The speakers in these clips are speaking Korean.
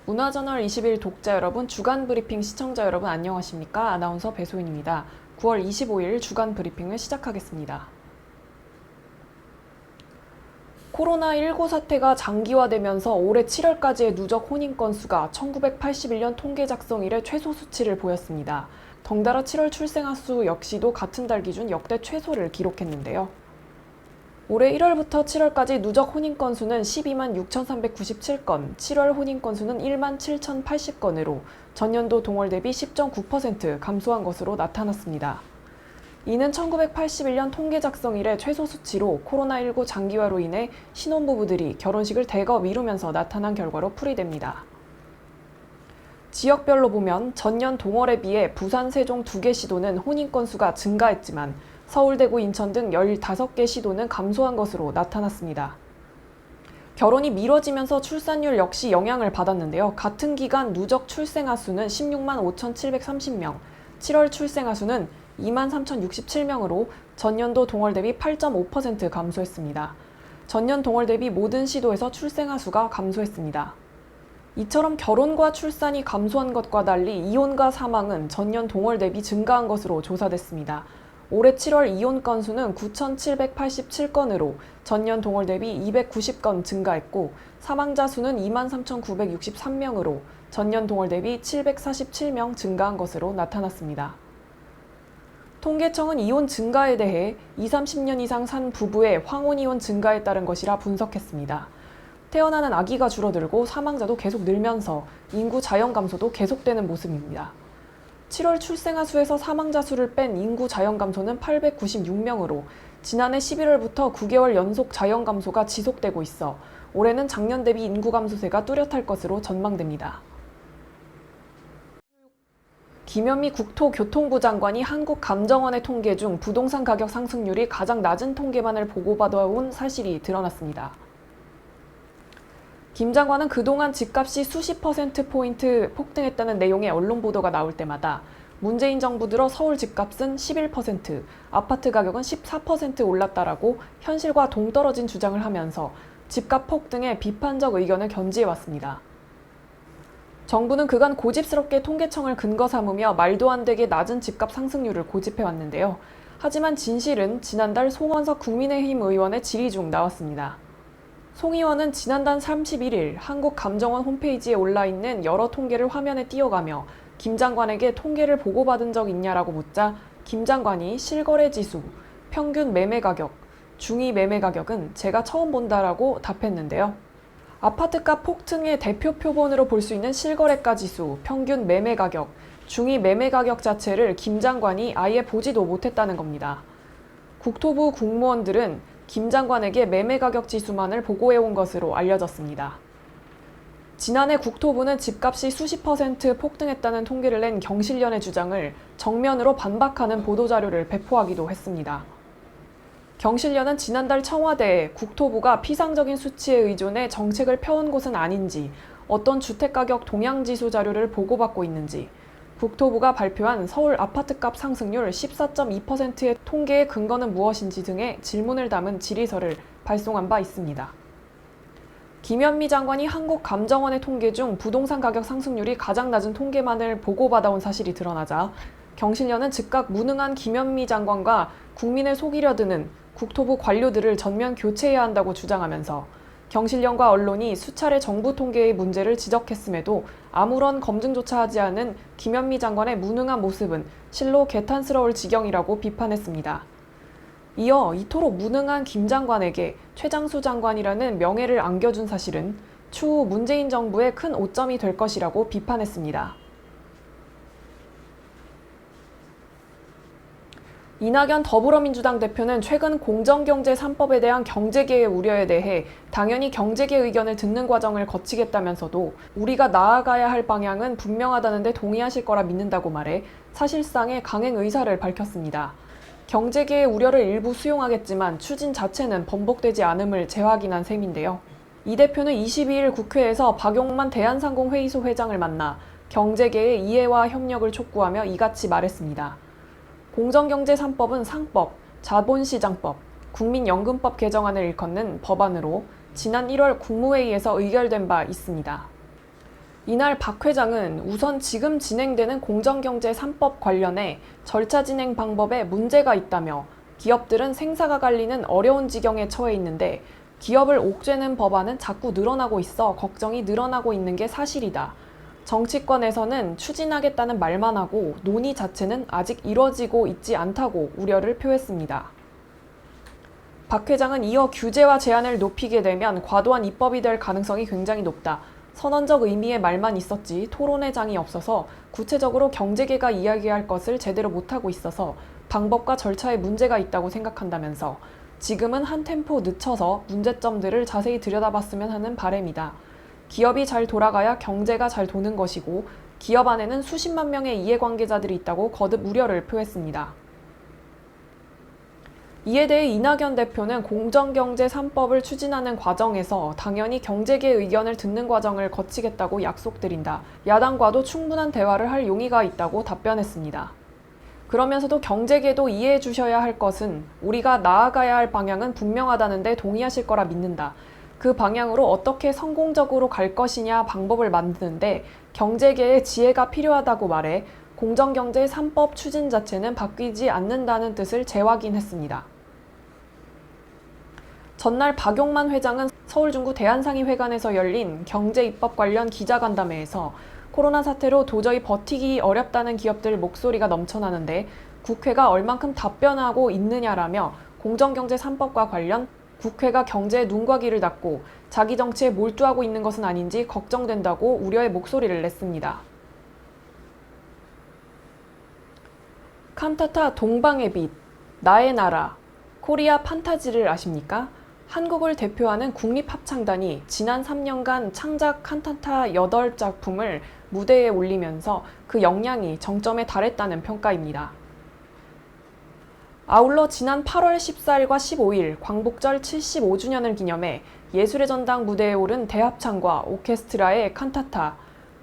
문화저널 20일 독자 여러분, 주간 브리핑 시청자 여러분 안녕하십니까? 아나운서 배소인입니다. 9월 25일 주간 브리핑을 시작하겠습니다. 코로나19 사태가 장기화되면서 올해 7월까지의 누적 혼인 건수가 1981년 통계 작성 이래 최소 수치를 보였습니다. 덩달아 7월 출생아 수 역시도 같은 달 기준 역대 최소를 기록했는데요. 올해 1월부터 7월까지 누적 혼인 건수는 12만 6,397건, 7월 혼인 건수는 1만 7,080건으로 전년도 동월 대비 10.9% 감소한 것으로 나타났습니다. 이는 1981년 통계 작성 이래 최소 수치로 코로나19 장기화로 인해 신혼부부들이 결혼식을 대거 미루면서 나타난 결과로 풀이됩니다. 지역별로 보면 전년 동월에 비해 부산, 세종 2개 시도는 혼인 건수가 증가했지만 서울, 대구, 인천 등 15개 시도는 감소한 것으로 나타났습니다. 결혼이 미뤄지면서 출산율 역시 영향을 받았는데요. 같은 기간 누적 출생아 수는 16만 5,730명, 7월 출생아 수는 2만 3,067명으로 전년도 동월 대비 8.5% 감소했습니다. 전년 동월 대비 모든 시도에서 출생아 수가 감소했습니다. 이처럼 결혼과 출산이 감소한 것과 달리 이혼과 사망은 전년 동월 대비 증가한 것으로 조사됐습니다. 올해 7월 이혼 건수는 9,787건으로 전년 동월 대비 290건 증가했고 사망자 수는 23,963명으로 전년 동월 대비 747명 증가한 것으로 나타났습니다. 통계청은 이혼 증가에 대해 20-30년 이상 산 부부의 황혼이혼 증가에 따른 것이라 분석했습니다. 태어나는 아기가 줄어들고 사망자도 계속 늘면서 인구 자연 감소도 계속되는 모습입니다. 7월 출생아 수에서 사망자 수를 뺀 인구 자연 감소는 896명으로 지난해 11월부터 9개월 연속 자연 감소가 지속되고 있어 올해는 작년 대비 인구 감소세가 뚜렷할 것으로 전망됩니다. 김현미 국토교통부 장관이 한국감정원의 통계 중 부동산 가격 상승률이 가장 낮은 통계만을 보고받아온 사실이 드러났습니다. 김 장관은 그동안 집값이 수십 %포인트 폭등했다는 내용의 언론 보도가 나올 때마다 문재인 정부 들어 서울 집값은 11%, 아파트 가격은 14% 올랐다라고 현실과 동떨어진 주장을 하면서 집값 폭등에 비판적 의견을 견지해왔습니다. 정부는 그간 고집스럽게 통계청을 근거 삼으며 말도 안 되게 낮은 집값 상승률을 고집해왔는데요. 하지만 진실은 지난달 송원석 국민의힘 의원의 질의 중 나왔습니다. 송 의원은 지난달 31일 한국감정원 홈페이지에 올라있는 여러 통계를 화면에 띄워가며 김 장관에게 통계를 보고받은 적 있냐라고 묻자 김 장관이 실거래 지수, 평균 매매 가격, 중위 매매 가격은 제가 처음 본다라고 답했는데요. 아파트값 폭등의 대표 표본으로 볼 수 있는 실거래가 지수, 평균 매매 가격, 중위 매매 가격 자체를 김 장관이 아예 보지도 못했다는 겁니다. 국토부 공무원들은 김 장관에게 매매 가격 지수만을 보고해온 것으로 알려졌습니다. 지난해 국토부는 집값이 수십 % 폭등했다는 통계를 낸 경실련의 주장을 정면으로 반박하는 보도자료를 배포하기도 했습니다. 경실련은 지난달 청와대에 국토부가 피상적인 수치에 의존해 정책을 펴온 곳은 아닌지, 어떤 주택가격 동향지수 자료를 보고받고 있는지, 국토부가 발표한 서울 아파트값 상승률 14.2%의 통계의 근거는 무엇인지 등의 질문을 담은 질의서를 발송한 바 있습니다. 김현미 장관이 한국감정원의 통계 중 부동산 가격 상승률이 가장 낮은 통계만을 보고받아온 사실이 드러나자 경실련은 즉각 무능한 김현미 장관과 국민을 속이려 드는 국토부 관료들을 전면 교체해야 한다고 주장하면서 경실련과 언론이 수차례 정부 통계의 문제를 지적했음에도 아무런 검증조차 하지 않은 김현미 장관의 무능한 모습은 실로 개탄스러울 지경이라고 비판했습니다. 이어 이토록 무능한 김 장관에게 최장수 장관이라는 명예를 안겨준 사실은 추후 문재인 정부의 큰 오점이 될 것이라고 비판했습니다. 이낙연 더불어민주당 대표는 최근 공정경제 3법에 대한 경제계의 우려에 대해 당연히 경제계 의견을 듣는 과정을 거치겠다면서도 우리가 나아가야 할 방향은 분명하다는 데 동의하실 거라 믿는다고 말해 사실상의 강행 의사를 밝혔습니다. 경제계의 우려를 일부 수용하겠지만 추진 자체는 번복되지 않음을 재확인한 셈인데요. 이 대표는 22일 국회에서 박용만 대한상공회의소 회장을 만나 경제계의 이해와 협력을 촉구하며 이같이 말했습니다. 공정경제 3법은 상법, 자본시장법, 국민연금법 개정안을 일컫는 법안을 일컫는 법안으로 지난 1월 국무회의에서 의결된 바 있습니다. 이날 박 회장은 우선 지금 진행되는 공정경제 3법 관련해 절차 진행 방법에 문제가 있다며 기업들은 생사가 갈리는 어려운 지경에 처해 있는데 기업을 옥죄는 법안은 자꾸 늘어나고 있어 걱정이 늘어나고 있는 게 사실이다. 정치권에서는 추진하겠다는 말만 하고 논의 자체는 아직 이뤄지고 있지 않다고 우려를 표했습니다. 박 회장은 이어 규제와 제한을 높이게 되면 과도한 입법이 될 가능성이 굉장히 높다. 선언적 의미의 말만 있었지 토론의 장이 없어서 구체적으로 경제계가 이야기할 것을 제대로 못하고 있어서 방법과 절차에 문제가 있다고 생각한다면서 지금은 한 템포 늦춰서 문제점들을 자세히 들여다봤으면 하는 바람이다. 기업이 잘 돌아가야 경제가 잘 도는 것이고 기업 안에는 수십만 명의 이해관계자들이 있다고 거듭 우려를 표했습니다. 이에 대해 이낙연 대표는 공정경제 3법을 추진하는 과정에서 당연히 경제계 의견을 듣는 과정을 거치겠다고 약속드린다. 야당과도 충분한 대화를 할 용의가 있다고 답변했습니다. 그러면서도 경제계도 이해해 주셔야 할 것은 우리가 나아가야 할 방향은 분명하다는데 동의하실 거라 믿는다. 그 방향으로 어떻게 성공적으로 갈 것이냐 방법을 만드는데 경제계의 지혜가 필요하다고 말해 공정경제 3법 추진 자체는 바뀌지 않는다는 뜻을 재확인했습니다. 전날 박용만 회장은 서울중구 대한상의회관에서 열린 경제입법 관련 기자간담회에서 코로나 사태로 도저히 버티기 어렵다는 기업들 목소리가 넘쳐나는데 국회가 얼만큼 답변하고 있느냐라며 공정경제 3법과 관련 국회가 경제에 눈과 귀를 닫고 자기 정치에 몰두하고 있는 것은 아닌지 걱정된다고 우려의 목소리를 냈습니다. 칸타타 동방의 빛, 나의 나라, 코리아 판타지를 아십니까? 한국을 대표하는 국립합창단이 지난 3년간 창작 칸타타 8작품을 무대에 올리면서 그 역량이 정점에 달했다는 평가입니다. 아울러 지난 8월 14일과 15일 광복절 75주년을 기념해 예술의 전당 무대에 오른 대합창과 오케스트라의 칸타타,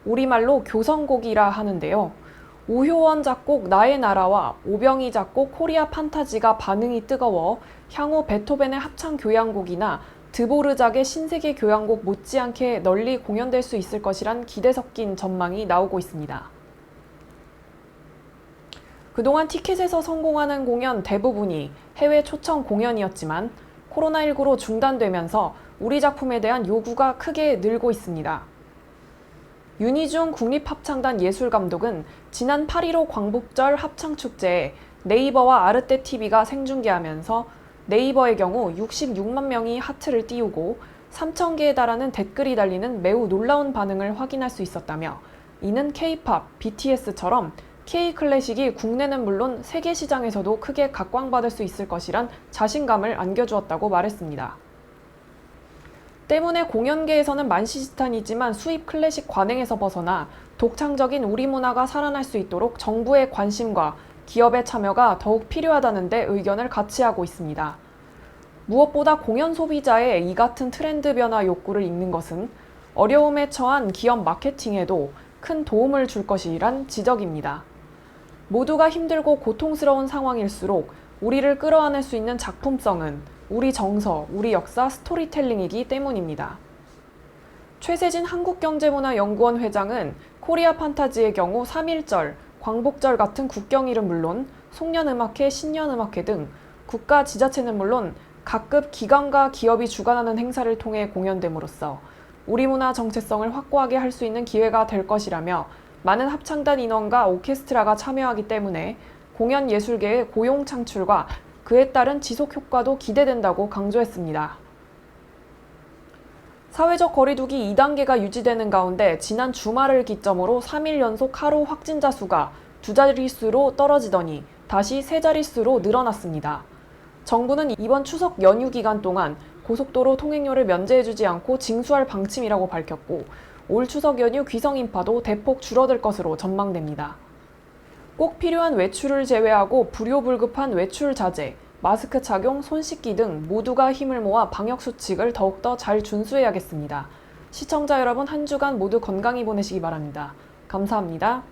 우리말로 교성곡이라 하는데요. 오효원 작곡 나의 나라와 오병희 작곡 코리아 판타지가 반응이 뜨거워 향후 베토벤의 합창 교향곡이나 드보르작의 신세계 교향곡 못지않게 널리 공연될 수 있을 것이란 기대 섞인 전망이 나오고 있습니다. 그동안 티켓에서 성공하는 공연 대부분이 해외 초청 공연이었지만 코로나19로 중단되면서 우리 작품에 대한 요구가 크게 늘고 있습니다. 윤희중 국립합창단 예술감독은 지난 8.15 광복절 합창축제에 네이버와 아르떼TV가 생중계하면서 네이버의 경우 66만 명이 하트를 띄우고 3,000개에 달하는 댓글이 달리는 매우 놀라운 반응을 확인할 수 있었다며 이는 K-팝, BTS처럼 K-클래식이 국내는 물론 세계 시장에서도 크게 각광받을 수 있을 것이란 자신감을 안겨주었다고 말했습니다. 때문에 공연계에서는 만시지탄이지만 수입 클래식 관행에서 벗어나 독창적인 우리 문화가 살아날 수 있도록 정부의 관심과 기업의 참여가 더욱 필요하다는데 의견을 같이하고 있습니다. 무엇보다 공연 소비자의 이 같은 트렌드 변화 욕구를 읽는 것은 어려움에 처한 기업 마케팅에도 큰 도움을 줄 것이란 지적입니다. 모두가 힘들고 고통스러운 상황일수록 우리를 끌어안을 수 있는 작품성은 우리 정서, 우리 역사, 스토리텔링이기 때문입니다. 최세진 한국경제문화연구원 회장은 코리아 판타지의 경우 3.1절, 광복절 같은 국경일은 물론 송년음악회, 신년음악회 등 국가 지자체는 물론 각급 기관과 기업이 주관하는 행사를 통해 공연됨으로써 우리 문화 정체성을 확고하게 할 수 있는 기회가 될 것이라며 많은 합창단 인원과 오케스트라가 참여하기 때문에 공연 예술계의 고용 창출과 그에 따른 지속 효과도 기대된다고 강조했습니다. 사회적 거리두기 2단계가 유지되는 가운데 지난 주말을 기점으로 3일 연속 하루 확진자 수가 2자릿수로 떨어지더니 다시 3자릿수로 늘어났습니다. 정부는 이번 추석 연휴 기간 동안 고속도로 통행료를 면제해주지 않고 징수할 방침이라고 밝혔고 올 추석 연휴 귀성 인파도 대폭 줄어들 것으로 전망됩니다. 꼭 필요한 외출을 제외하고 불효불급한 외출 자제, 마스크 착용, 손 씻기 등 모두가 힘을 모아 방역 수칙을 더욱더 잘 준수해야겠습니다. 시청자 여러분 한 주간 모두 건강히 보내시기 바랍니다. 감사합니다.